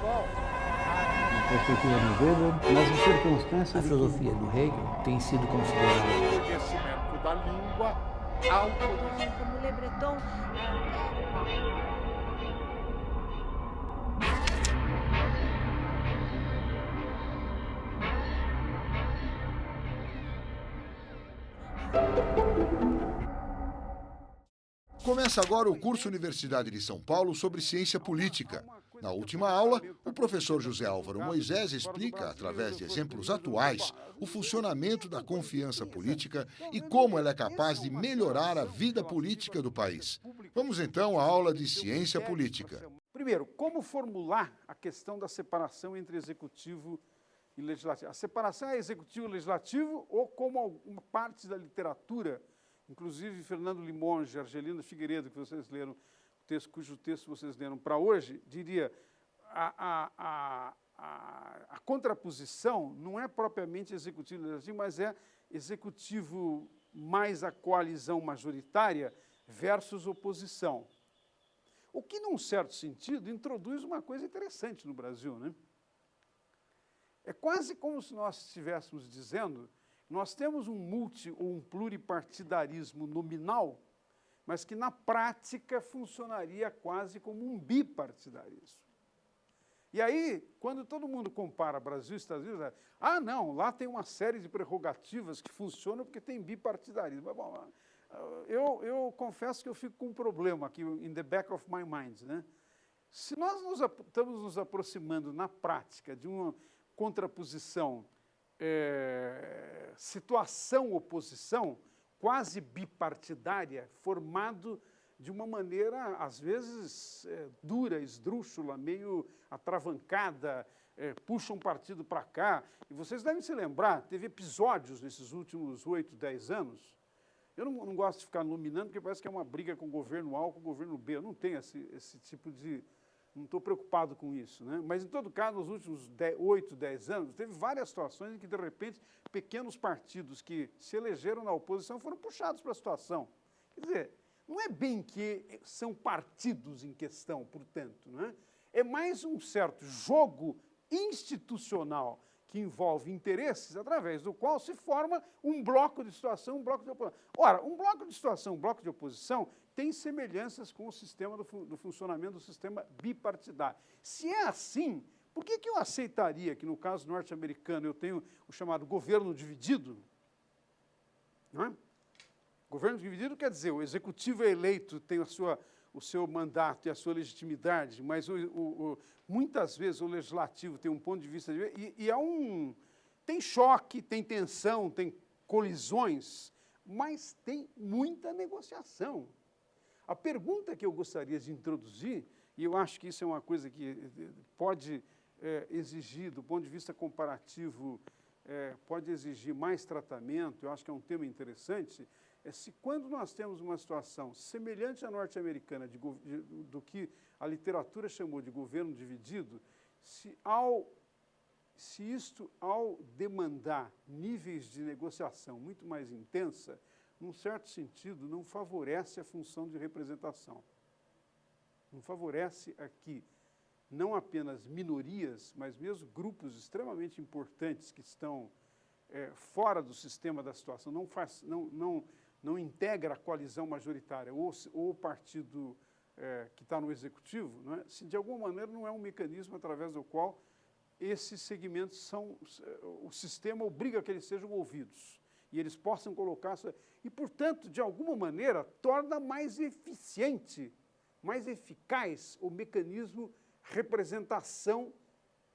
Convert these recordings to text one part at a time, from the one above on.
Na perspectiva do Weber, nas circunstâncias... A filosofia do Hegel tem sido considerada o conhecimento da língua ao conhecimento. Como Le Breton... Começa agora o curso Universidade de São Paulo sobre ciência política. Na última aula, o professor José Álvaro Moisés explica, através de exemplos atuais, o funcionamento da confiança política e como ela é capaz de melhorar a vida política do país. Vamos então à aula de ciência política. Primeiro, como formular a questão da separação entre executivo e legislativo? A separação é executivo e legislativo ou como alguma parte da literatura, inclusive Fernando Limonge, Argelino Figueiredo, que vocês leram, cujo texto vocês leram para hoje, diria, a contraposição não é propriamente executivo e legislativo, mas é executivo mais a coalizão majoritária versus oposição. O que, num certo sentido, introduz uma coisa interessante no Brasil, né? É quase como se nós estivéssemos dizendo: nós temos um ou um pluripartidarismo nominal, mas que na prática funcionaria quase como um bipartidarismo. E aí, quando todo mundo compara Brasil e Estados Unidos, não, lá tem uma série de prerrogativas que funcionam porque tem bipartidarismo. Bom, eu confesso que eu fico com um problema aqui, in the back of my mind, né? Se nós estamos nos aproximando na prática de uma contraposição situação-oposição, quase bipartidária, formado de uma maneira, às vezes, dura, esdrúxula, meio atravancada, puxa um partido para cá. E vocês devem se lembrar, teve episódios nesses últimos 8, 10 anos. Eu não gosto de ficar nominando, porque parece que é uma briga com o governo A ou com o governo B. Eu não tenho esse tipo de... Não estou preocupado com isso, né? Mas, em todo caso, nos últimos 8, 10 anos, teve várias situações em que, de repente, pequenos partidos que se elegeram na oposição foram puxados para a situação. Quer dizer, não é bem que são partidos em questão, portanto, né? É mais um certo jogo institucional que envolve interesses, através do qual se forma um bloco de situação, um bloco de oposição. Ora, um bloco de situação, um bloco de oposição, tem semelhanças com o sistema do funcionamento do sistema bipartidário. Se é assim, por que eu aceitaria que, no caso norte-americano, eu tenho o chamado governo dividido? Não é? Governo dividido quer dizer, o executivo é eleito, tem o seu mandato e a sua legitimidade, mas muitas vezes o legislativo tem um ponto de vista... tem choque, tem tensão, tem colisões, mas tem muita negociação. A pergunta que eu gostaria de introduzir, e eu acho que isso é uma coisa que pode exigir, do ponto de vista comparativo, pode exigir mais tratamento, eu acho que é um tema interessante, é se quando nós temos uma situação semelhante à norte-americana, do que a literatura chamou de governo dividido, se isto, ao demandar níveis de negociação muito mais intensa, num certo sentido, não favorece a função de representação. Não favorece aqui não apenas minorias, mas mesmo grupos extremamente importantes que estão fora do sistema da situação, não integra a coalizão majoritária ou o partido que está no executivo, não é? Se de alguma maneira não é um mecanismo através do qual esses segmentos o sistema obriga que eles sejam ouvidos e eles possam colocar... E, portanto, de alguma maneira, torna mais eficiente, mais eficaz o mecanismo representação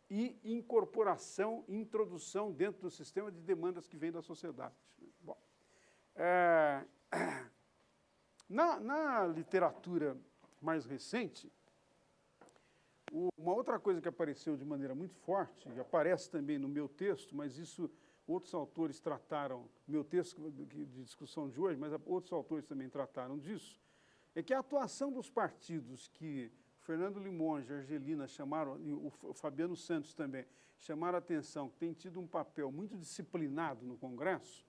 e incorporação, introdução dentro do sistema de demandas que vem da sociedade. Bom, na literatura mais recente, uma outra coisa que apareceu de maneira muito forte, e aparece também no meu texto, mas isso outros autores trataram, meu texto de discussão de hoje, mas outros autores também trataram disso, é que a atuação dos partidos que Fernando Limonge, Argelina chamaram, e o Fabiano Santos também, chamaram a atenção, que tem tido um papel muito disciplinado no Congresso,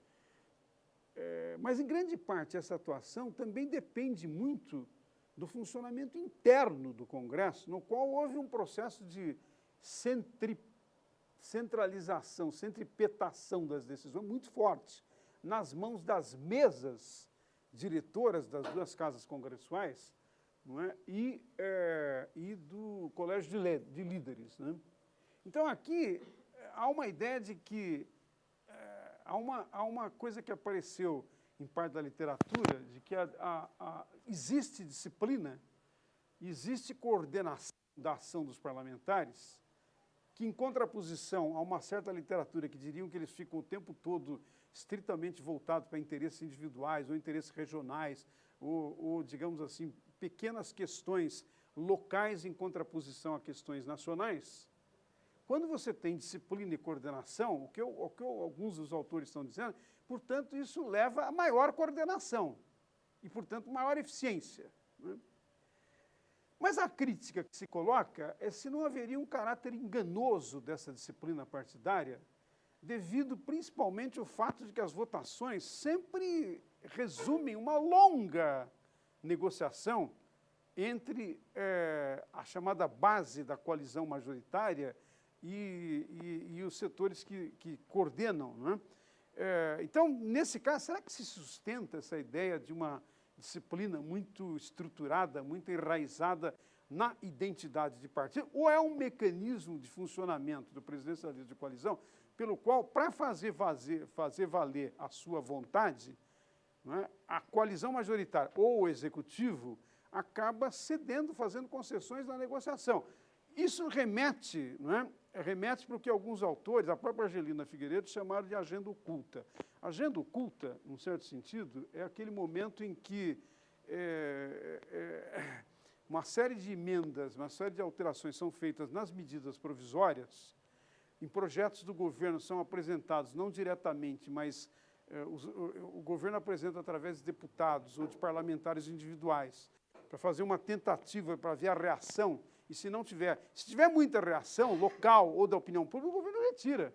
mas em grande parte essa atuação também depende muito do funcionamento interno do Congresso, no qual houve um processo de centralização, centripetação das decisões muito forte nas mãos das mesas diretoras das duas casas congressuais, não é? E do colégio de líderes. Né? Então, aqui há uma ideia de que há uma coisa que apareceu em parte da literatura, de que existe disciplina, existe coordenação da ação dos parlamentares, que em contraposição a uma certa literatura que diriam que eles ficam o tempo todo estritamente voltados para interesses individuais ou interesses regionais, ou digamos assim, pequenas questões locais em contraposição a questões nacionais. Quando você tem disciplina e coordenação, o que alguns dos autores estão dizendo, portanto, isso leva a maior coordenação e, portanto, maior eficiência. Né? Mas a crítica que se coloca é se não haveria um caráter enganoso dessa disciplina partidária, devido principalmente ao fato de que as votações sempre resumem uma longa negociação entre a chamada base da coalizão majoritária e os setores que coordenam. Né? Então, nesse caso, será que se sustenta essa ideia de uma disciplina muito estruturada, muito enraizada na identidade de partido, ou é um mecanismo de funcionamento do presidencialismo de coalizão pelo qual, para fazer valer a sua vontade, né, a coalizão majoritária ou o executivo acaba cedendo, fazendo concessões na negociação. Isso remete para o que alguns autores, a própria Angelina Figueiredo, chamaram de agenda oculta. Agenda oculta, num certo sentido, é aquele momento em que uma série de emendas, uma série de alterações são feitas nas medidas provisórias, em projetos do governo são apresentados, não diretamente, mas o governo apresenta através de deputados ou de parlamentares individuais, para fazer uma tentativa para ver a reação. E se tiver muita reação local ou da opinião pública, o governo retira.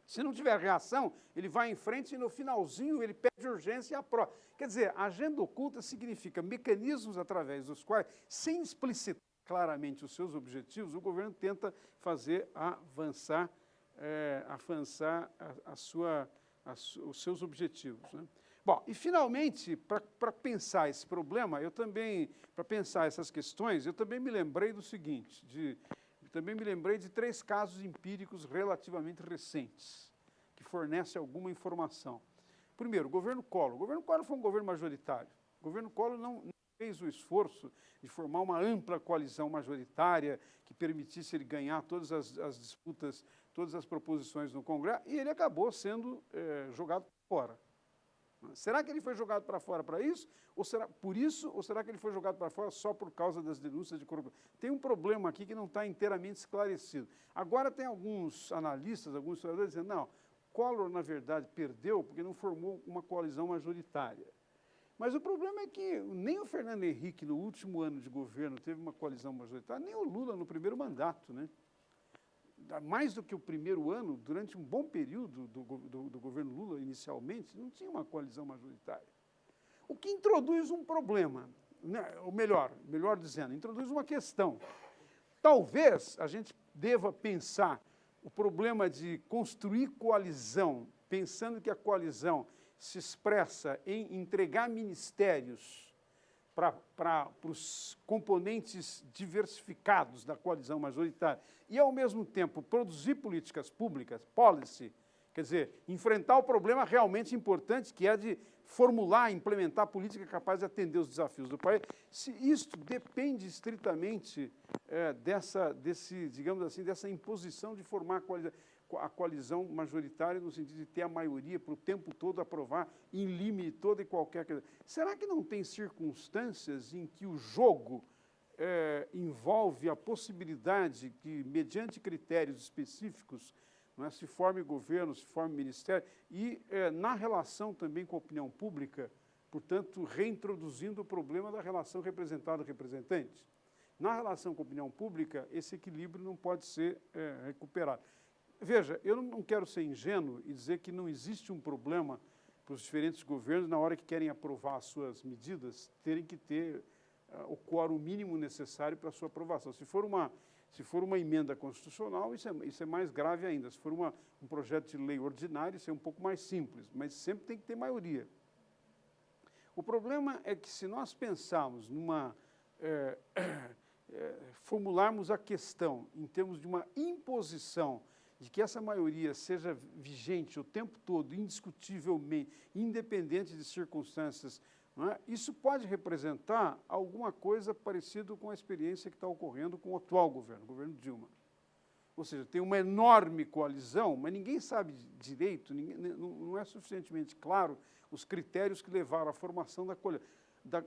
Se não tiver reação, ele vai em frente e no finalzinho ele pede urgência e aprova. Quer dizer, a agenda oculta significa mecanismos através dos quais, sem explicitar claramente os seus objetivos, o governo tenta fazer avançar os seus objetivos. Né? Bom, e finalmente, para pensar esse problema, para pensar essas questões, eu também me lembrei do seguinte, também me lembrei de 3 casos empíricos relativamente recentes, que fornecem alguma informação. Primeiro, o governo Collor. O governo Collor foi um governo majoritário. O governo Collor não fez o esforço de formar uma ampla coalizão majoritária que permitisse ele ganhar todas as disputas, todas as proposições no Congresso, e ele acabou sendo jogado fora. Será que ele foi jogado para fora para isso? Ou será que ele foi jogado para fora só por causa das denúncias de corrupção? Tem um problema aqui que não está inteiramente esclarecido. Agora tem alguns analistas, alguns historiadores dizendo, não, Collor, na verdade, perdeu porque não formou uma coalizão majoritária. Mas o problema é que nem o Fernando Henrique, no último ano de governo, teve uma coalizão majoritária, nem o Lula no primeiro mandato, né? Mais do que o primeiro ano, durante um bom período do governo Lula, inicialmente, não tinha uma coalizão majoritária. O que introduz um problema, né? Ou melhor dizendo, introduz uma questão. Talvez a gente deva pensar o problema de construir coalizão, pensando que a coalizão se expressa em entregar ministérios para os componentes diversificados da coalizão majoritária e, ao mesmo tempo, produzir políticas públicas, policy, quer dizer, enfrentar o problema realmente importante, que é de formular, implementar política capaz de atender os desafios do país. Se isto depende estritamente digamos assim, dessa imposição de formar a coalizão majoritária no sentido de ter a maioria para o tempo todo aprovar em limite toda e qualquer... Será que não tem circunstâncias em que o jogo envolve a possibilidade que, mediante critérios específicos, não é, se forme governo, se forme ministério, e na relação também com a opinião pública, portanto, reintroduzindo o problema da relação representado-representante? Na relação com a opinião pública, esse equilíbrio não pode ser recuperado. Veja, eu não quero ser ingênuo e dizer que não existe um problema para os diferentes governos, na hora que querem aprovar as suas medidas, terem que ter o quórum mínimo necessário para a sua aprovação. Se for uma emenda constitucional, isso é mais grave ainda. Se for um projeto de lei ordinário, isso é um pouco mais simples, mas sempre tem que ter maioria. O problema é que se nós pensarmos formularmos a questão em termos de uma imposição de que essa maioria seja vigente o tempo todo, indiscutivelmente, independente de circunstâncias, não é? Isso pode representar alguma coisa parecida com a experiência que está ocorrendo com o atual governo, o governo Dilma. Ou seja, tem uma enorme coalizão, mas ninguém sabe direito, não é suficientemente claro os critérios que levaram à formação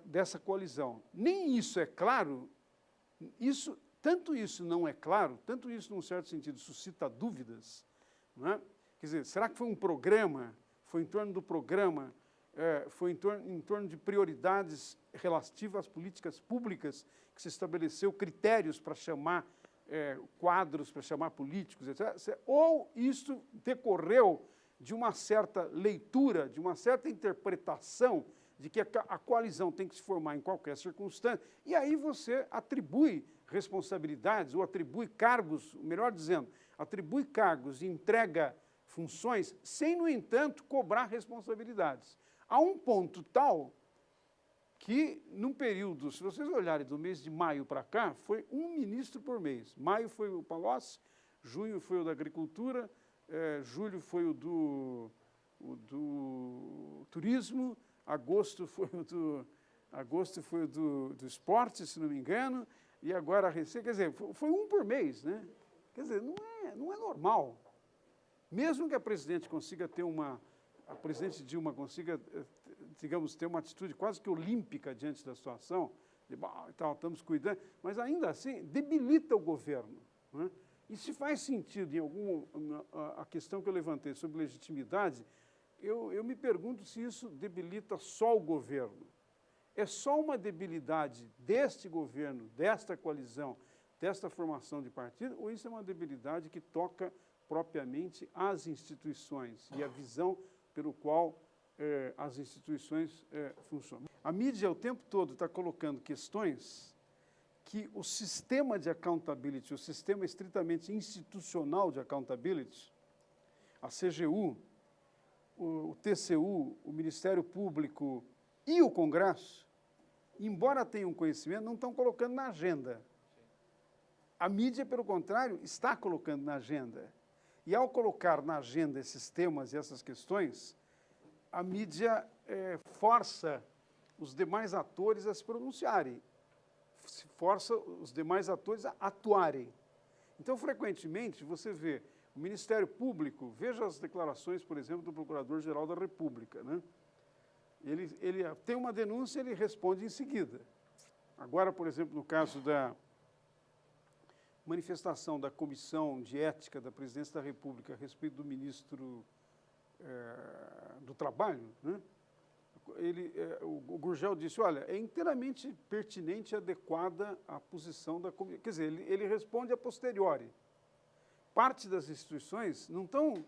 dessa coalizão. Nem isso é claro, tanto isso não é claro, tanto isso, num certo sentido, suscita dúvidas. Não é? Quer dizer, será que foi um programa, foi em torno do programa, foi em torno de prioridades relativas às políticas públicas que se estabeleceu critérios para chamar quadros, para chamar políticos, etc. Ou isso decorreu de uma certa leitura, de uma certa interpretação de que a coalizão tem que se formar em qualquer circunstância, e aí você atribui responsabilidades ou atribui cargos, melhor dizendo, atribui cargos e entrega funções sem, no entanto, cobrar responsabilidades. A um ponto tal que, num período, se vocês olharem do mês de maio para cá, foi um ministro por mês. Maio foi o Palocci, junho foi o da Agricultura, julho foi o do Turismo, agosto foi o do Esporte, se não me engano, e agora a Receita, quer dizer, foi um por mês, né? Quer dizer, não é normal. Mesmo que a presidente consiga ter a presidente Dilma consiga, digamos, ter uma atitude quase que olímpica diante da situação, de, estamos cuidando, mas ainda assim debilita o governo. Né? E se faz sentido, a questão que eu levantei sobre legitimidade, eu me pergunto se isso debilita só o governo. É só uma debilidade deste governo, desta coalizão, desta formação de partido, ou isso é uma debilidade que toca propriamente as instituições e a visão pelo qual as instituições funcionam? A mídia, o tempo todo, está colocando questões que o sistema de accountability, o sistema estritamente institucional de accountability, a CGU, o TCU, o Ministério Público e o Congresso, embora tenham conhecimento, não estão colocando na agenda. A mídia, pelo contrário, está colocando na agenda. E ao colocar na agenda esses temas e essas questões, a mídia força os demais atores a se pronunciarem, força os demais atores a atuarem. Então, frequentemente, você vê o Ministério Público, veja as declarações, por exemplo, do Procurador-Geral da República, né? Ele tem uma denúncia, ele responde em seguida. Agora, por exemplo, no caso da manifestação da Comissão de Ética da Presidência da República a respeito do ministro do Trabalho, né? O Gurgel disse, olha, é inteiramente pertinente e adequada a posição da comissão. Quer dizer, ele responde a posteriori. Parte das instituições não estão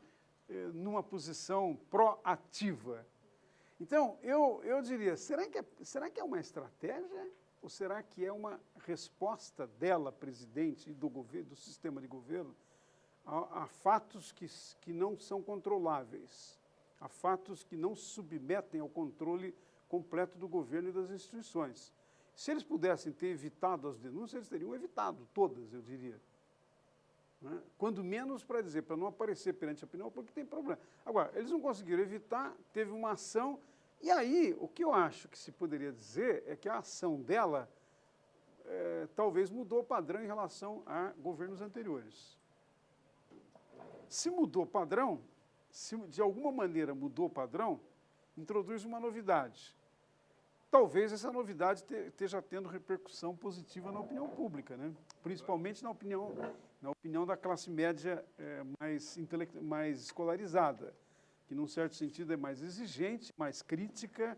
numa posição proativa. Então, eu diria, será que é uma estratégia ou será que é uma resposta dela, presidente, e do governo, do sistema de governo, a fatos que não são controláveis, a fatos que não se submetem ao controle completo do governo e das instituições? Se eles pudessem ter evitado as denúncias, eles teriam evitado todas, eu diria. Né? Quando menos para dizer, para não aparecer perante a opinião, porque tem problema. Agora, eles não conseguiram evitar, teve uma ação, e aí o que eu acho que se poderia dizer é que a ação dela talvez mudou o padrão em relação a governos anteriores. Se mudou o padrão, se de alguma maneira mudou o padrão, introduz uma novidade. Talvez essa novidade esteja tendo repercussão positiva na opinião pública, né? Principalmente na opinião da classe média mais escolarizada, que, num certo sentido, é mais exigente, mais crítica,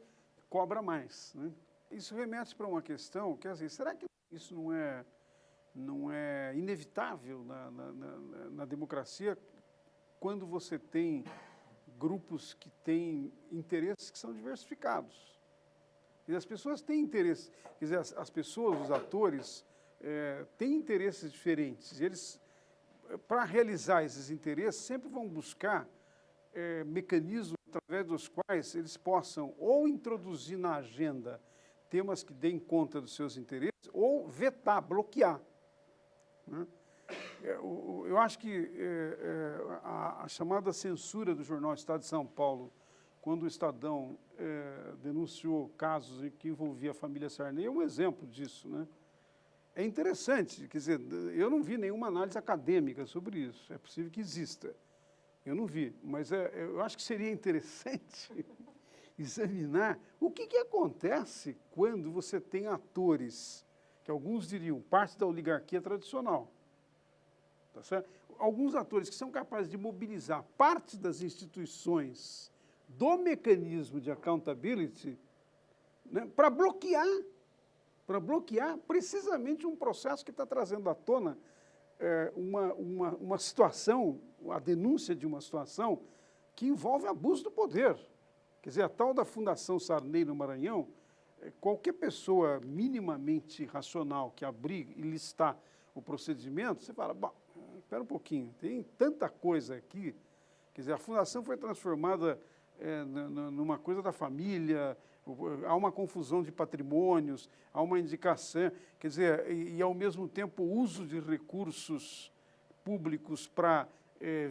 cobra mais, né? Isso remete para uma questão que, assim, será que isso não é inevitável na democracia quando você tem grupos que têm interesses que são diversificados? Quer dizer, as pessoas têm interesse, quer dizer, as pessoas, os atores, têm interesses diferentes. Eles, para realizar esses interesses, sempre vão buscar mecanismos através dos quais eles possam ou introduzir na agenda temas que deem conta dos seus interesses, ou vetar, bloquear, né? Eu acho que a chamada censura do jornal Estado de São Paulo, quando o Estadão denunciou casos que envolvia a família Sarney, é um exemplo disso, né? É interessante, quer dizer, eu não vi nenhuma análise acadêmica sobre isso, é possível que exista, eu não vi, mas eu acho que seria interessante examinar o que acontece quando você tem atores, que alguns diriam parte da oligarquia tradicional, tá certo? Alguns atores que são capazes de mobilizar parte das instituições do mecanismo de accountability, né, para bloquear precisamente um processo que está trazendo à tona uma situação, a denúncia de uma situação que envolve abuso do poder. Quer dizer, a tal da Fundação Sarney no Maranhão, qualquer pessoa minimamente racional que abrir e listar o procedimento, você fala, bom, espera um pouquinho, tem tanta coisa aqui. Quer dizer, a fundação foi transformada numa coisa da família, há uma confusão de patrimônios, há uma indicação, quer dizer, e ao mesmo tempo o uso de recursos públicos para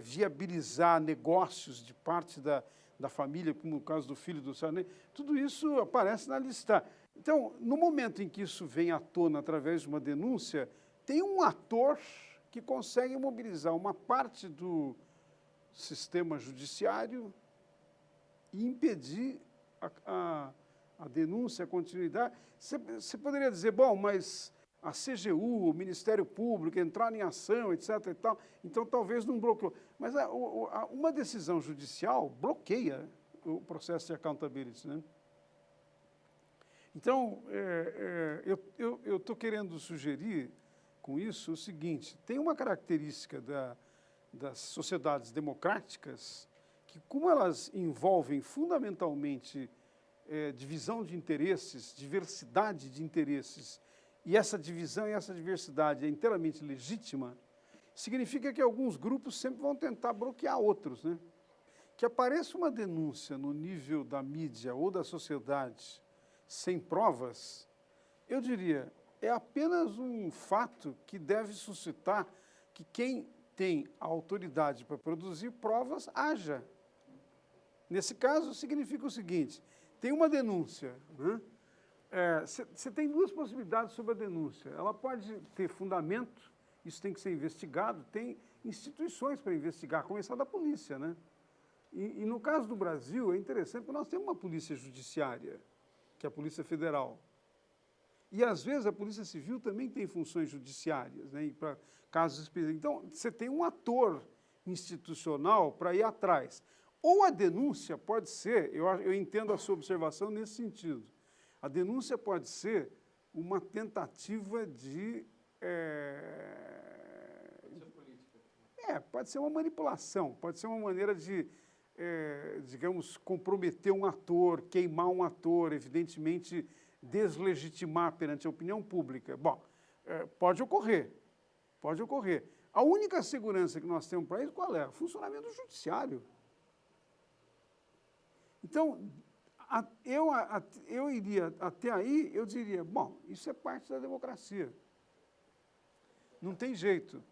viabilizar negócios de parte da família, como no caso do filho do Sarney, tudo isso aparece na lista. Então, no momento em que isso vem à tona através de uma denúncia, tem um ator que consegue mobilizar uma parte do sistema judiciário e impedir a denúncia, a continuidade. Você poderia dizer, bom, mas a CGU, o Ministério Público, entraram em ação, etc. e tal, então talvez não bloqueou. Mas uma decisão judicial bloqueia o processo de accountability, né? Então, eu estou querendo sugerir com isso o seguinte, tem uma característica das sociedades democráticas que, como elas envolvem fundamentalmente divisão de interesses, diversidade de interesses, e essa divisão e essa diversidade é inteiramente legítima, significa que alguns grupos sempre vão tentar bloquear outros, né? Que apareça uma denúncia no nível da mídia ou da sociedade sem provas, eu diria, é apenas um fato que deve suscitar que quem tem a autoridade para produzir provas haja. Nesse caso, significa o seguinte, tem uma denúncia, né? Você tem duas possibilidades sobre a denúncia. Ela pode ter fundamento, isso tem que ser investigado, tem instituições para investigar, a começar da polícia, né? E no caso do Brasil, é interessante, porque nós temos uma polícia judiciária, que é a Polícia Federal. E, às vezes, a Polícia Civil também tem funções judiciárias, né, para casos específicos. Então, você tem um ator institucional para ir atrás. Ou a denúncia pode ser, eu entendo a sua observação nesse sentido, a denúncia pode ser uma tentativa de... pode ser uma manipulação, pode ser uma maneira de, digamos, comprometer um ator, queimar um ator, evidentemente deslegitimar perante a opinião pública. Bom, pode ocorrer, pode ocorrer. A única segurança que nós temos para isso, qual é? O funcionamento do judiciário. Então, eu iria até aí, eu diria, bom, isso é parte da democracia. Não tem jeito.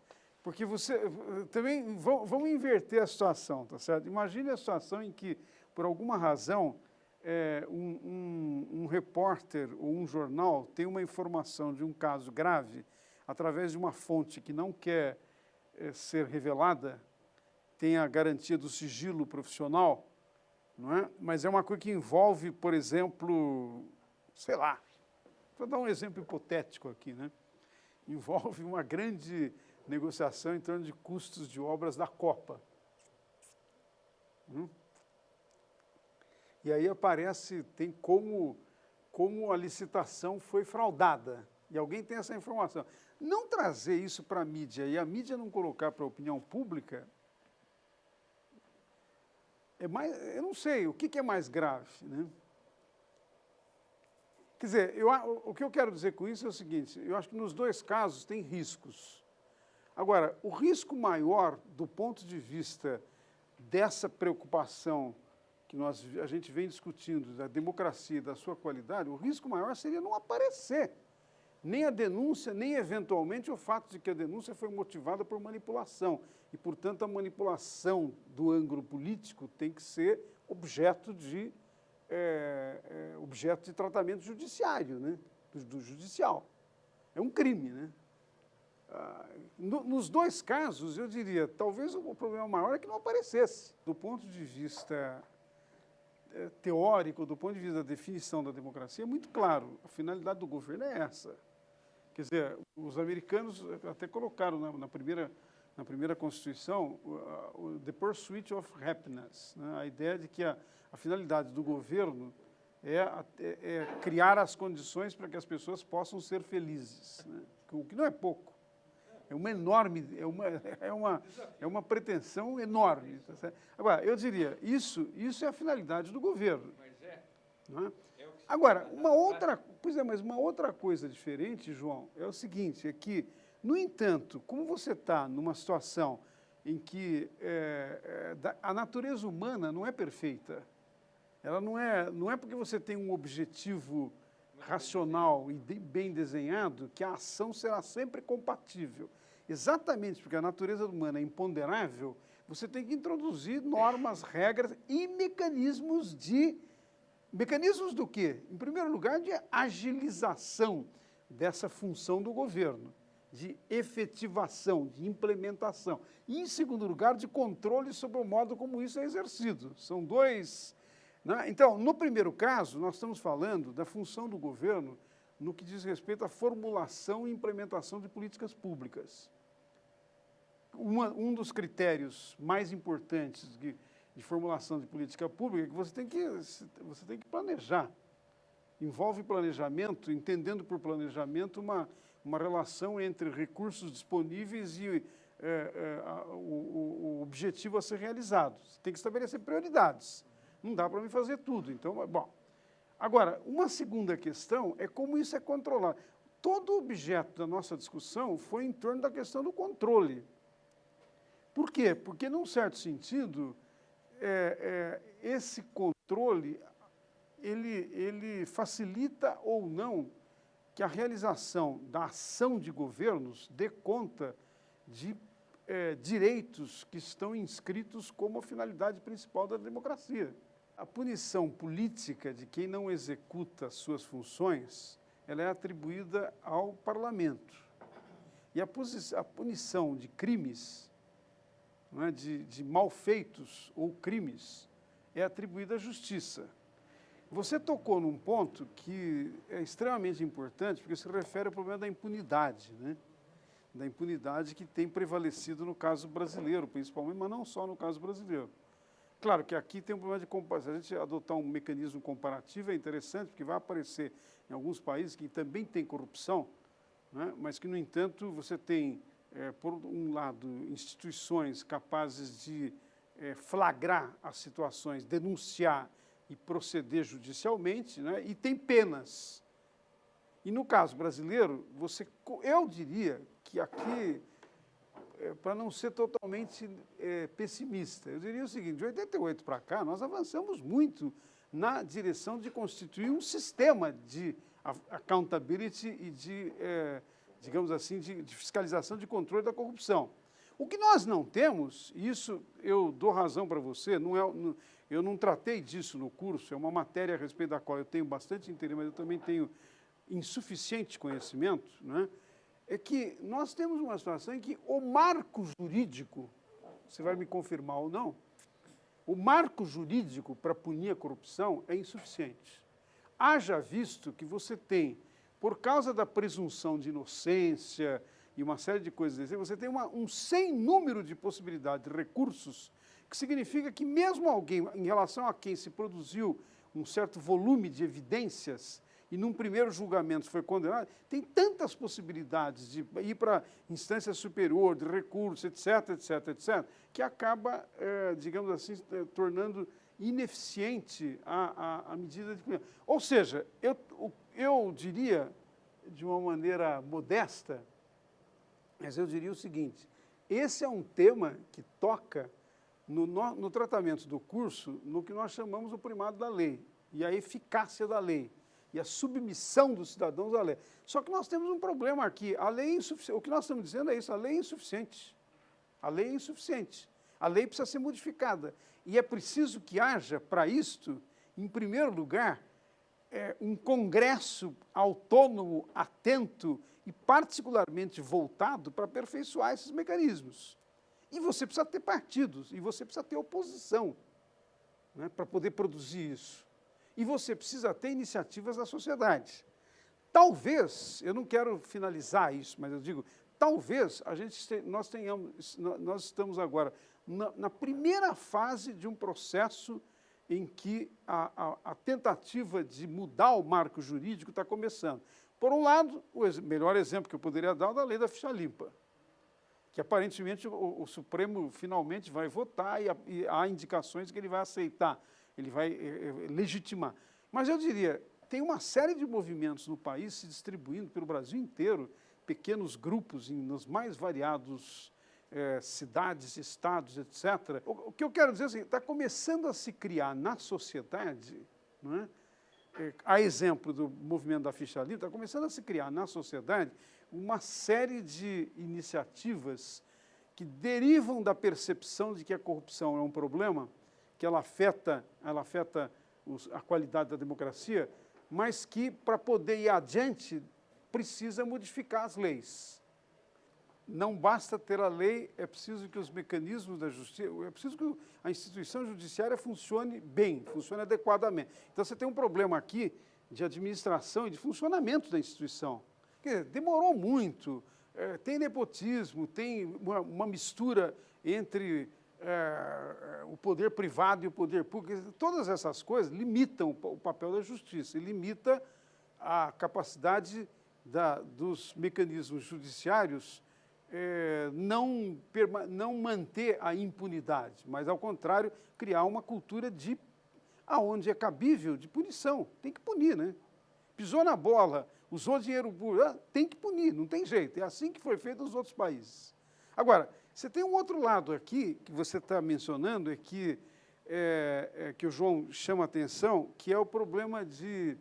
Porque você, também, vamos inverter a situação, tá certo? Imagine a situação em que, por alguma razão, um repórter ou um jornal tem uma informação de um caso grave através de uma fonte que não quer ser revelada, tem a garantia do sigilo profissional, não é? Mas é uma coisa que envolve, por exemplo, sei lá, vou dar um exemplo hipotético aqui, né? Envolve uma grande negociação em torno de custos de obras da Copa. E aí aparece, tem como a licitação foi fraudada. E alguém tem essa informação. Não trazer isso para a mídia e a mídia não colocar para a opinião pública, eu não sei, o que é mais grave, né? Quer dizer, o que eu quero dizer com isso é o seguinte, eu acho que nos dois casos tem riscos. Agora, o risco maior do ponto de vista dessa preocupação que a gente vem discutindo, da democracia e da sua qualidade, o risco maior seria não aparecer nem a denúncia, nem eventualmente o fato de que a denúncia foi motivada por manipulação. E, portanto, a manipulação do ângulo político tem que ser objeto de tratamento judiciário, né? do judicial. É um crime, né? Nos dois casos, eu diria, talvez o problema maior é que não aparecesse. Do ponto de vista teórico, do ponto de vista da definição da democracia, é muito claro. A finalidade do governo é essa. Quer dizer, os americanos até colocaram na primeira Constituição the pursuit of happiness, né? A ideia de que a finalidade do governo é criar as condições para que as pessoas possam ser felizes, né? O que não é pouco. É uma enorme, é uma pretensão enorme. Tá certo? Agora, eu diria, isso é a finalidade do governo. Não é? Agora, mas uma outra coisa diferente, João, é o seguinte, é que, no entanto, como você está numa situação em que a natureza humana não é perfeita, ela não é porque você tem um objetivo racional e bem desenhado que a ação será sempre compatível. Exatamente porque a natureza humana é imponderável, você tem que introduzir normas, regras e mecanismos do quê? Em primeiro lugar, de agilização dessa função do governo, de efetivação, de implementação. E, em segundo lugar, de controle sobre o modo como isso é exercido. São dois... Né? Então, no primeiro caso, nós estamos falando da função do governo no que diz respeito à formulação e implementação de políticas públicas. Um dos critérios mais importantes de formulação de política pública é que você tem que planejar. Envolve planejamento, entendendo por planejamento uma relação entre recursos disponíveis e o objetivo a ser realizado. Você tem que estabelecer prioridades. Não dá para me fazer tudo. Então, bom. Agora, uma segunda questão é como isso é controlado. Todo o objeto da nossa discussão foi em torno da questão do controle. Por quê? Porque, num certo sentido, esse controle, ele facilita ou não que a realização da ação de governos dê conta de direitos que estão inscritos como a finalidade principal da democracia. A punição política de quem não executa suas funções, ela é atribuída ao parlamento. E a punição de crimes, não é, de malfeitos ou crimes, é atribuída à justiça. Você tocou num ponto que é extremamente importante, porque se refere ao problema da impunidade, né? Da impunidade que tem prevalecido no caso brasileiro, principalmente, mas não só no caso brasileiro. Claro que aqui tem um problema de comparação. Se a gente adotar um mecanismo comparativo é interessante, porque vai aparecer em alguns países que também tem corrupção, né? Mas que, no entanto, você tem, por um lado, instituições capazes de flagrar as situações, denunciar e proceder judicialmente, né? E tem penas. E, no caso brasileiro, eu diria que aqui, para não ser totalmente pessimista, eu diria o seguinte, de 88 para cá, nós avançamos muito na direção de constituir um sistema de accountability e de, digamos assim, de fiscalização, de controle da corrupção. O que nós não temos, e isso eu dou razão para você, eu não tratei disso no curso, é uma matéria a respeito da qual eu tenho bastante interesse, mas eu também tenho insuficiente conhecimento, né? É que nós temos uma situação em que o marco jurídico, você vai me confirmar ou não, o marco jurídico para punir a corrupção é insuficiente. Haja visto que você tem, por causa da presunção de inocência e uma série de coisas desse, você tem um sem número de possibilidades, de recursos, que significa que mesmo alguém, em relação a quem se produziu um certo volume de evidências, e num primeiro julgamento foi condenado, tem tantas possibilidades de ir para instância superior, de recurso, etc., etc., etc., que acaba, digamos assim, tornando ineficiente a medida de punir. Ou seja, eu diria, de uma maneira modesta, mas eu diria o seguinte, esse é um tema que toca no tratamento do curso, no que nós chamamos o primado da lei, e a eficácia da lei, e a submissão dos cidadãos à lei. Só que nós temos um problema aqui, a lei é insuficiente, o que nós estamos dizendo é isso, a lei é insuficiente. A lei é insuficiente, a lei precisa ser modificada, e é preciso que haja, para isto, em primeiro lugar, um Congresso autônomo, atento e particularmente voltado para aperfeiçoar esses mecanismos. E você precisa ter partidos, e você precisa ter oposição, né, para poder produzir isso. E você precisa ter iniciativas da sociedade. Talvez, eu não quero finalizar isso, mas eu digo, talvez nós estamos agora na primeira fase de um processo em que a tentativa de mudar o marco jurídico está começando. Por um lado, o melhor exemplo que eu poderia dar é o da lei da ficha limpa, que aparentemente o Supremo finalmente vai votar e há indicações que ele vai aceitar, ele vai legitimar. Mas eu diria, tem uma série de movimentos no país se distribuindo pelo Brasil inteiro, pequenos grupos nos mais variados cidades, estados, etc. O que eu quero dizer é assim, está começando a se criar na sociedade, não é? A exemplo do movimento da ficha limpa, está começando a se criar na sociedade uma série de iniciativas que derivam da percepção de que a corrupção é um problema, que ela afeta a qualidade da democracia, mas que, para poder ir adiante, precisa modificar as leis. Não basta ter a lei, é preciso que os mecanismos da justiça, é preciso que a instituição judiciária funcione bem, funcione adequadamente. Então, você tem um problema aqui de administração e de funcionamento da instituição. Quer dizer, demorou muito, tem nepotismo, tem uma mistura entre o poder privado e o poder público. Todas essas coisas limitam o papel da justiça e limita a capacidade dos mecanismos judiciários não manter a impunidade, mas, ao contrário, criar uma cultura aonde é cabível de punição. Tem que punir, né? Pisou na bola, usou dinheiro público, tem que punir, não tem jeito. É assim que foi feito nos outros países. Agora, você tem um outro lado aqui, que você está mencionando, que o João chama a atenção, que é o problema de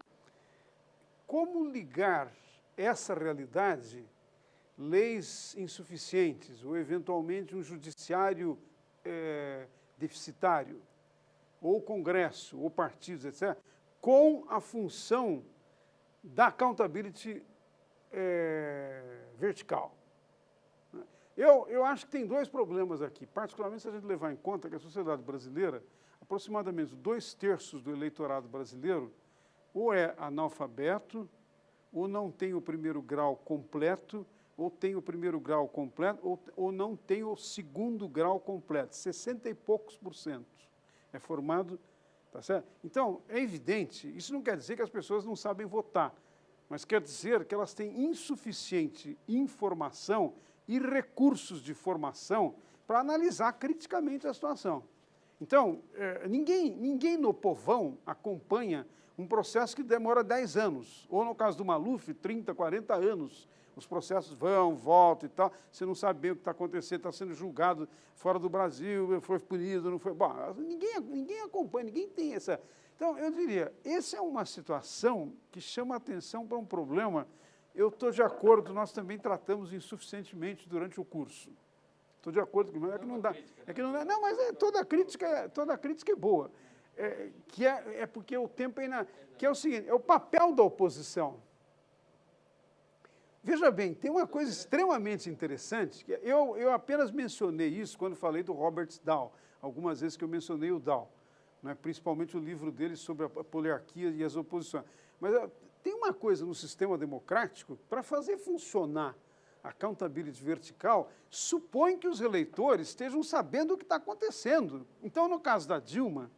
como ligar essa realidade, leis insuficientes, ou eventualmente um judiciário deficitário, ou Congresso, ou partidos, etc., com a função da accountability vertical. Eu acho que tem dois problemas aqui, particularmente se a gente levar em conta que a sociedade brasileira, aproximadamente 2/3 do eleitorado brasileiro, ou é analfabeto, ou não tem o primeiro grau completo, ou tem o primeiro grau completo, ou não tem o segundo grau completo. 60 e poucos % é formado, tá certo? Então, é evidente, isso não quer dizer que as pessoas não sabem votar, mas quer dizer que elas têm insuficiente informação e recursos de formação para analisar criticamente a situação. Então, ninguém no povão acompanha um processo que demora 10 anos, ou no caso do Maluf, 30, 40 anos. Os processos vão, voltam e tal, você não sabe bem o que está acontecendo, está sendo julgado fora do Brasil, foi punido, não foi... Bom, ninguém acompanha, ninguém tem essa... Então, eu diria, essa é uma situação que chama atenção para um problema. Eu estou de acordo, nós também tratamos insuficientemente durante o curso. Estou de acordo com isso, é que não dá. É que não dá. Não, mas toda crítica é boa. É porque o tempo ainda... Que é o seguinte, é o papel da oposição. Veja bem, tem uma coisa extremamente interessante, que eu apenas mencionei isso quando falei do Robert Dahl, algumas vezes que eu mencionei o Dahl, né, principalmente o livro dele sobre a poliarquia e as oposições. Mas tem uma coisa no sistema democrático, para fazer funcionar a accountability vertical, supõe que os eleitores estejam sabendo o que está acontecendo. Então, no caso da Dilma,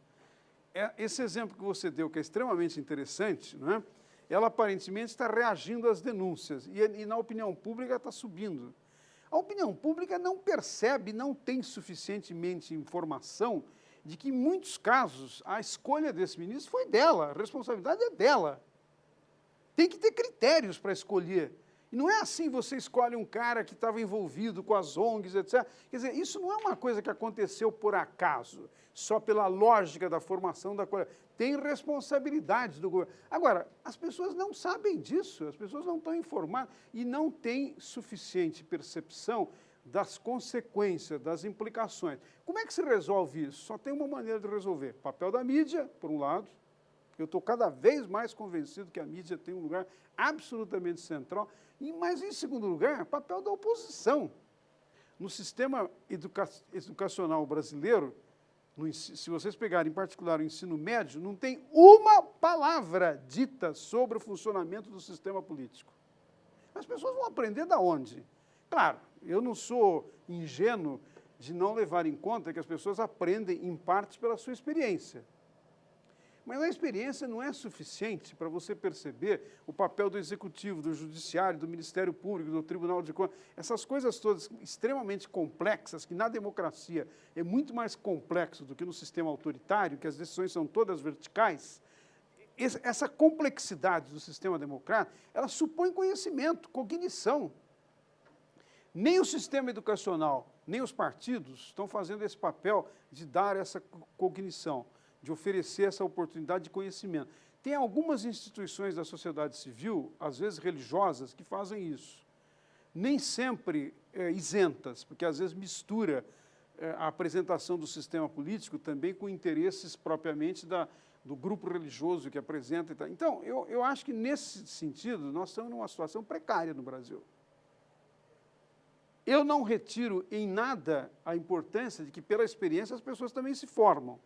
esse exemplo que você deu, que é extremamente interessante, não é? Ela aparentemente está reagindo às denúncias e na opinião pública está subindo. A opinião pública não percebe, não tem suficientemente informação de que, em muitos casos, a escolha desse ministro foi dela, a responsabilidade é dela. Tem que ter critérios para escolher. E não é assim, você escolhe um cara que estava envolvido com as ONGs, etc. Quer dizer, isso não é uma coisa que aconteceu por acaso, só pela lógica da formação da coisa. Tem responsabilidades do governo. Agora, as pessoas não sabem disso, as pessoas não estão informadas e não têm suficiente percepção das consequências, das implicações. Como é que se resolve isso? Só tem uma maneira de resolver. Papel da mídia, por um lado. Eu estou cada vez mais convencido que a mídia tem um lugar absolutamente central. Mas, em segundo lugar, papel da oposição. No sistema educacional brasileiro, se vocês pegarem, em particular, o ensino médio, não tem uma palavra dita sobre o funcionamento do sistema político. As pessoas vão aprender da onde? Claro, eu não sou ingênuo de não levar em conta que as pessoas aprendem, em parte, pela sua experiência. Mas a experiência não é suficiente para você perceber o papel do Executivo, do Judiciário, do Ministério Público, do Tribunal de Contas, essas coisas todas extremamente complexas, que na democracia é muito mais complexo do que no sistema autoritário, que as decisões são todas verticais. Essa complexidade do sistema democrático, ela supõe conhecimento, cognição. Nem o sistema educacional, nem os partidos estão fazendo esse papel de dar essa cognição, de oferecer essa oportunidade de conhecimento. Tem algumas instituições da sociedade civil, às vezes religiosas, que fazem isso. Nem sempre isentas, porque às vezes mistura a apresentação do sistema político também com interesses propriamente do grupo religioso que apresenta. Então, eu acho que nesse sentido, nós estamos numa situação precária no Brasil. Eu não retiro em nada a importância de que, pela experiência, as pessoas também se formam.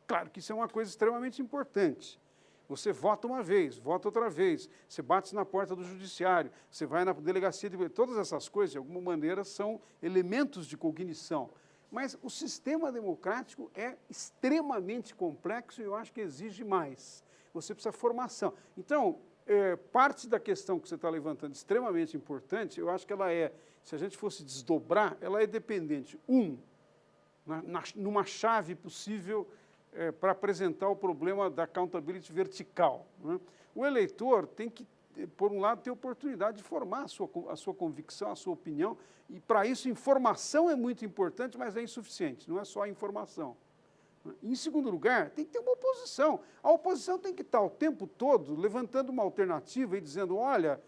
Claro que isso é uma coisa extremamente importante. Você vota uma vez, vota outra vez, você bate na porta do judiciário, você vai na delegacia de... Todas essas coisas, de alguma maneira, são elementos de cognição. Mas o sistema democrático é extremamente complexo e eu acho que exige mais. Você precisa de formação. Então, parte da questão que você está levantando, extremamente importante, eu acho que ela é, se a gente fosse desdobrar, ela é dependente, numa chave possível para apresentar o problema da accountability vertical. Né? O eleitor tem que, por um lado, ter oportunidade de formar a sua convicção, a sua opinião, e para isso informação é muito importante, mas é insuficiente, não é só a informação. Em segundo lugar, tem que ter uma oposição. A oposição tem que estar o tempo todo levantando uma alternativa e dizendo, olha,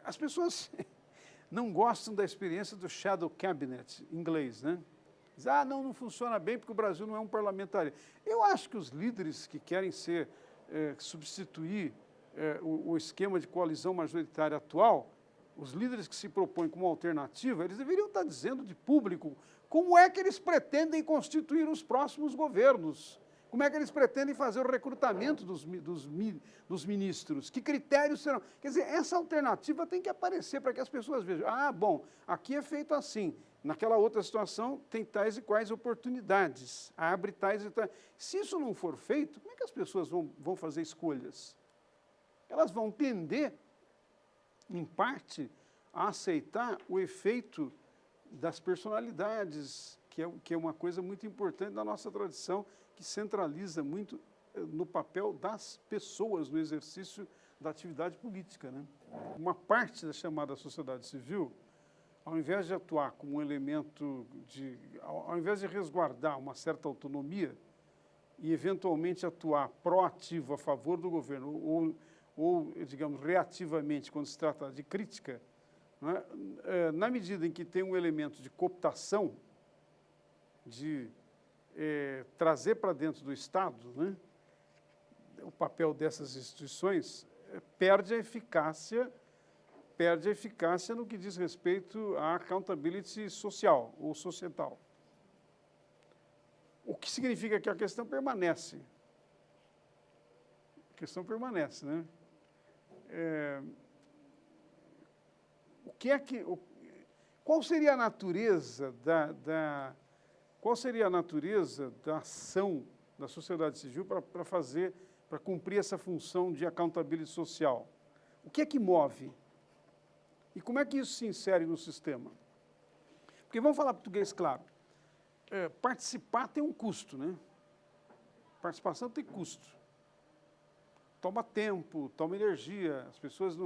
as pessoas não gostam da experiência do shadow cabinet em inglês, né? Diz, não funciona bem porque o Brasil não é um parlamentarismo. Eu acho que os líderes que querem substituir o esquema de coalizão majoritária atual, os líderes que se propõem como alternativa, eles deveriam estar dizendo de público como é que eles pretendem constituir os próximos governos, como é que eles pretendem fazer o recrutamento dos ministros, que critérios serão. Quer dizer, essa alternativa tem que aparecer para que as pessoas vejam, bom, aqui é feito assim, naquela outra situação tem tais e quais oportunidades, abre tais e tais. Se isso não for feito, como é que as pessoas vão fazer escolhas? Elas vão tender, em parte, a aceitar o efeito das personalidades, que é uma coisa muito importante da nossa tradição, que centraliza muito no papel das pessoas no exercício da atividade política, né? Uma parte da chamada sociedade civil, ao invés de atuar como um elemento ao invés de resguardar uma certa autonomia e, eventualmente, atuar proativo a favor do governo ou digamos, reativamente, quando se trata de crítica, né, na medida em que tem um elemento de cooptação, de trazer para dentro do Estado, né, o papel dessas instituições, perde a eficácia no que diz respeito à accountability social ou societal. O que significa que a questão permanece. A questão permanece, né? Qual seria a natureza da ação da sociedade civil para cumprir essa função de accountability social? O que é que move? E como é que isso se insere no sistema? Porque vamos falar português claro. participar tem um custo, né? Participação tem custo. Toma tempo, toma energia, as pessoas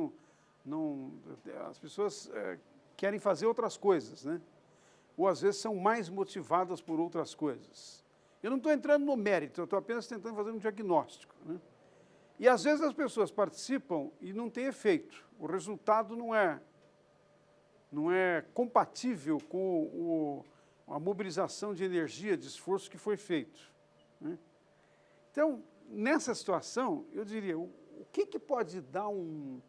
querem fazer outras coisas, né? Ou às vezes são mais motivadas por outras coisas. Eu não estou entrando no mérito, eu estou apenas tentando fazer um diagnóstico, né? E às vezes as pessoas participam e não tem efeito. O resultado não é compatível com a mobilização de energia, de esforço que foi feito, né? Então, nessa situação, eu diria, o que pode dar um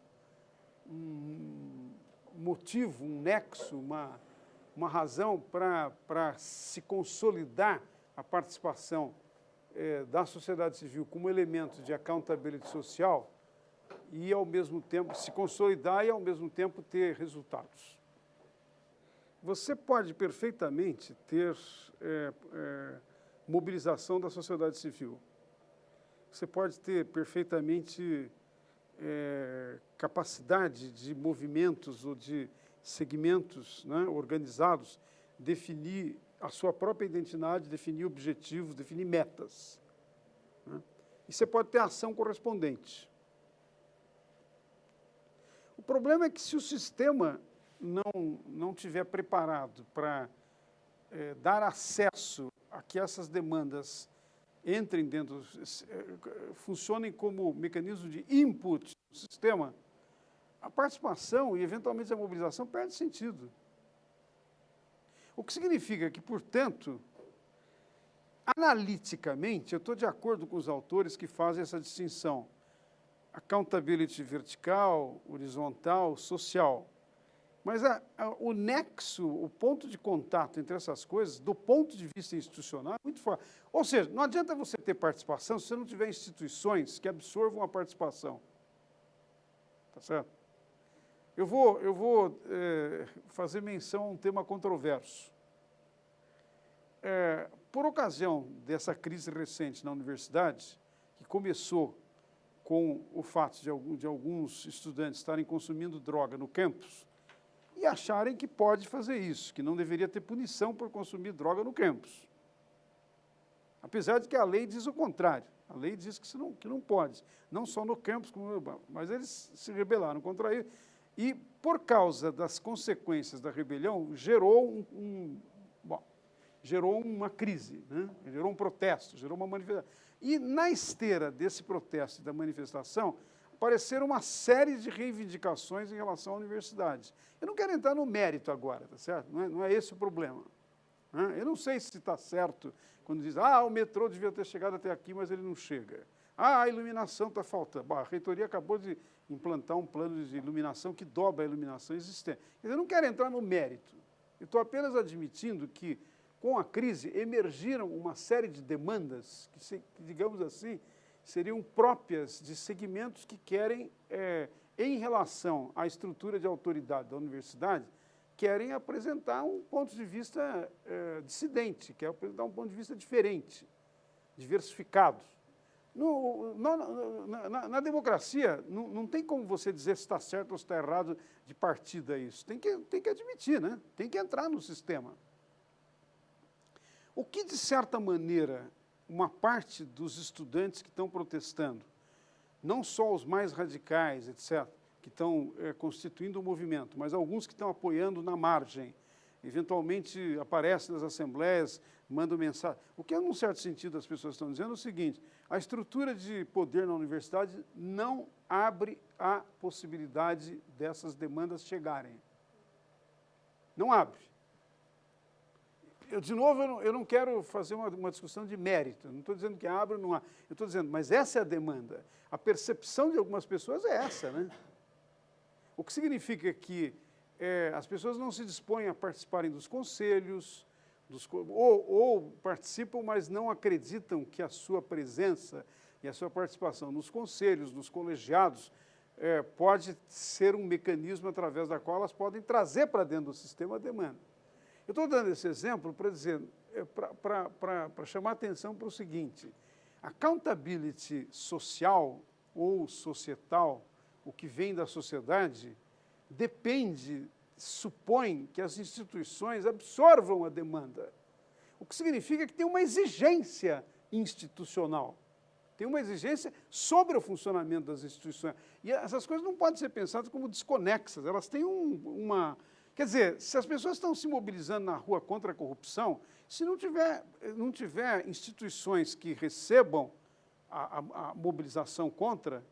motivo, um nexo, uma razão para se consolidar a participação da sociedade civil como elemento de accountability social e, ao mesmo tempo, se consolidar e, ao mesmo tempo, ter resultados? Você pode perfeitamente ter mobilização da sociedade civil. Você pode ter perfeitamente capacidade de movimentos ou de segmentos, né, organizados, definir a sua própria identidade, definir objetivos, definir metas, né? E você pode ter ação correspondente. O problema é que se o sistema não estiver preparado para dar acesso a que essas demandas entrem dentro, funcionem como mecanismo de input do sistema, a participação e, eventualmente, a mobilização perde sentido. O que significa que, portanto, analiticamente, eu estou de acordo com os autores que fazem essa distinção. Accountability vertical, horizontal, social. Mas o nexo, o ponto de contato entre essas coisas, do ponto de vista institucional, é muito forte. Ou seja, não adianta você ter participação se você não tiver instituições que absorvam a participação. Tá certo? Eu vou fazer menção a um tema controverso. Por ocasião dessa crise recente na universidade, que começou com o fato de alguns estudantes estarem consumindo droga no campus e acharem que pode fazer isso, que não deveria ter punição por consumir droga no campus. Apesar de que a lei diz o contrário. A lei diz que não pode, não só no campus, mas eles se rebelaram contra isso. E, por causa das consequências da rebelião, gerou uma crise, né? Gerou um protesto, gerou uma manifestação. E, na esteira desse protesto e da manifestação, apareceram uma série de reivindicações em relação à universidade. Eu não quero entrar no mérito agora, tá certo? Não é esse o problema, né? Eu não sei se está certo quando diz, o metrô devia ter chegado até aqui, mas ele não chega. A iluminação está faltando. Bom, a reitoria acabou de implantar um plano de iluminação que dobra a iluminação existente. Eu não quero entrar no mérito. Eu estou apenas admitindo que, com a crise, emergiram uma série de demandas que, digamos assim, seriam próprias de segmentos que querem, em relação à estrutura de autoridade da universidade, querem apresentar um ponto de vista dissidente, querem apresentar um ponto de vista diferente, diversificado. Na democracia, não tem como você dizer se está certo ou se está errado de partida isso. Tem que admitir, né? Tem que entrar no sistema. O que, de certa maneira, uma parte dos estudantes que estão protestando, não só os mais radicais, etc., que estão constituindo o movimento, mas alguns que estão apoiando na margem, eventualmente aparecem nas assembleias, mandam mensagem. O que, num certo sentido, as pessoas estão dizendo é o seguinte: a estrutura de poder na universidade não abre a possibilidade dessas demandas chegarem. Não abre. De novo, eu não quero fazer uma discussão de mérito, não estou dizendo que abre ou não abre. Eu estou dizendo, mas essa é a demanda. A percepção de algumas pessoas é essa, né? O que significa que as pessoas não se dispõem a participarem dos conselhos, ou participam, mas não acreditam que a sua presença e a sua participação nos conselhos, nos colegiados, pode ser um mecanismo através da qual elas podem trazer para dentro do sistema a demanda. Eu estou dando esse exemplo para dizer, para chamar a atenção para o seguinte: a accountability social ou societal, o que vem da sociedade, supõe que as instituições absorvam a demanda. o que significa que tem uma exigência institucional. Tem uma exigência sobre o funcionamento das instituições. E essas coisas não podem ser pensadas como desconexas, elas têm uma... Quer dizer, se as pessoas estão se mobilizando na rua contra a corrupção, se não tiver instituições que recebam a mobilização contra,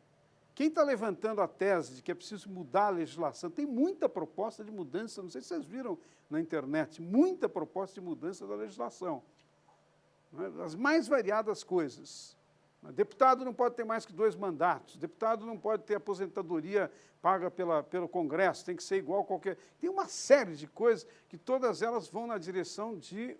quem está levantando a tese de que é preciso mudar a legislação, tem muita proposta de mudança, não sei se vocês viram na internet, muita proposta de mudança da legislação. As mais variadas coisas. Deputado não pode ter mais que 2 mandatos, deputado não pode ter aposentadoria paga pelo Congresso, tem que ser igual a qualquer... Tem uma série de coisas que todas elas vão na direção de...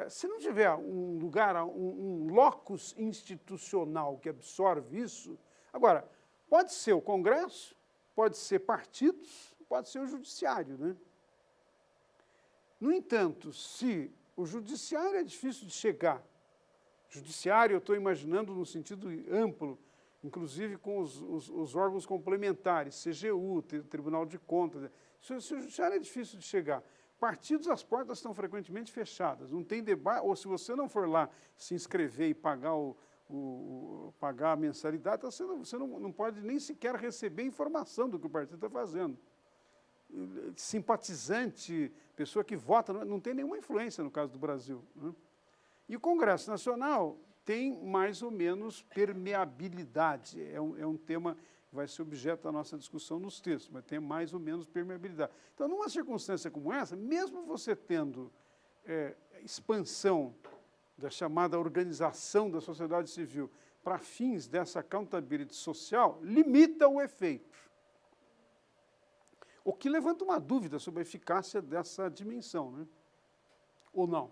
se não tiver um lugar, um locus institucional que absorve isso... Agora, pode ser o Congresso, pode ser partidos, pode ser o Judiciário, né? No entanto, se o Judiciário é difícil de chegar, Judiciário eu estou imaginando no sentido amplo, inclusive com os órgãos complementares, CGU, Tribunal de Contas, se o Judiciário é difícil de chegar, partidos, as portas estão frequentemente fechadas, não tem debate, ou se você não for lá se inscrever e pagar pagar a mensalidade, você não pode nem sequer receber informação do que o partido está fazendo. Simpatizante, pessoa que vota, não tem nenhuma influência no caso do Brasil, né? E o Congresso Nacional tem mais ou menos permeabilidade, é um tema que vai ser objeto da nossa discussão nos textos, mas tem mais ou menos permeabilidade. Então, numa circunstância como essa, mesmo você tendo expansão da chamada organização da sociedade civil para fins dessa accountability social, limita o efeito. O que levanta uma dúvida sobre a eficácia dessa dimensão, né? Ou não?